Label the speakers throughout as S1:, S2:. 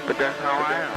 S1: but that's how I am.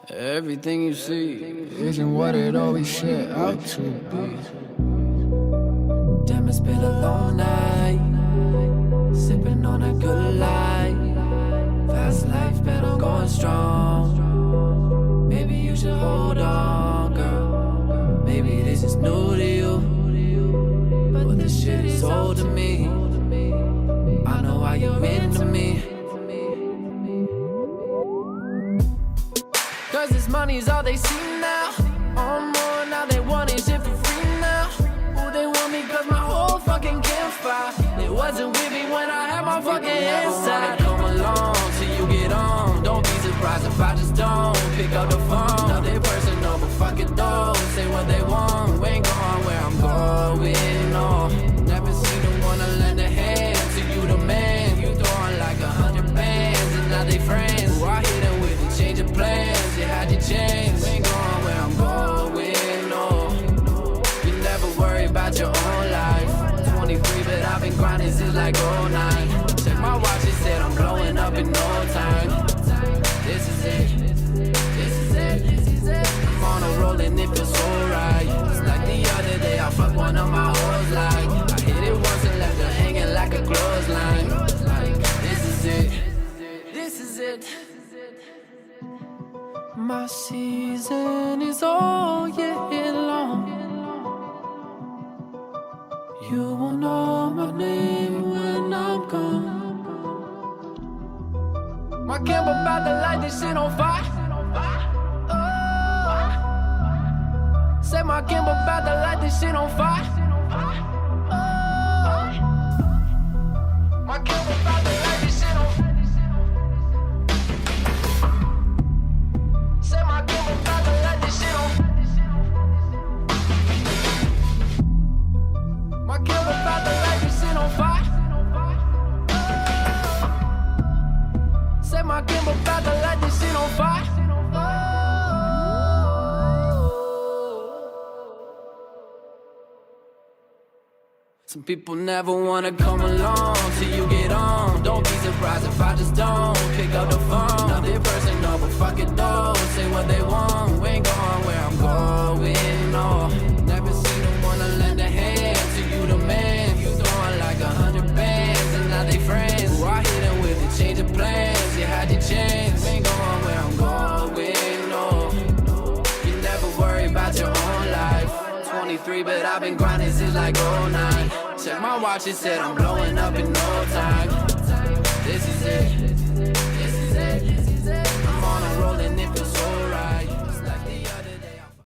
S2: Everything you see isn't what it always set out to be. Damn, it's been a long night, sipping on a good life. Fast life, better going strong. Maybe you should hold on, girl. Maybe this is new to you, but this shit is old to me. I know why you're into me. Cause this money's all they see now. On more, now they want it shit for free now. Ooh, they want me cause my whole fucking campfire. It wasn't with me when I had my fucking inside. Come along till you get on. Don't be surprised if I just don't pick up the phone. Nothing personal, but fuck it though. Say what they want, we ain't going where I'm going, no. Never seen the one to lend a hand to you, the man. You throwing like 100 bands and now they friends. Ooh, I hit them with a change of plans. You had your chance, ain't going where I'm going, no. You never worry about your own life. 23, but I've been grinding since like 09. Check my watch, it said I'm blowing up in no time. This is it, this is it, this is it. I'm on a roll and it feels so right. It's like the other day, I fucked one of my hoes like. I hit it once and left her hanging like a clothesline. Like, this is it, this is it. My season is all year long. You won't know my name when I'm gone. My camp about to light this shit on fire. Say my camp about to light this shit on fire. My camp about to light this shit on fire. Say my camp about to light this shit on fire. My camp about to light this shit on fire. Say my camp about to light this shit on fire. Some people never wanna come along till you get on. Don't be surprised if I just don't pick up the phone. Nothing personal, but fuck it though. Say what they want, we ain't going where I'm going, no. Never seen the one to lend a hand to you, the man. You throwing like 100 bands and now they friends. Ooh, I hit them with a change of plans. You had your chance, we ain't going where I'm going, no. You never worry about your own life. 23, but I've been grinding since like 09. Check my watch, it said I'm blowing up in no time. This is it.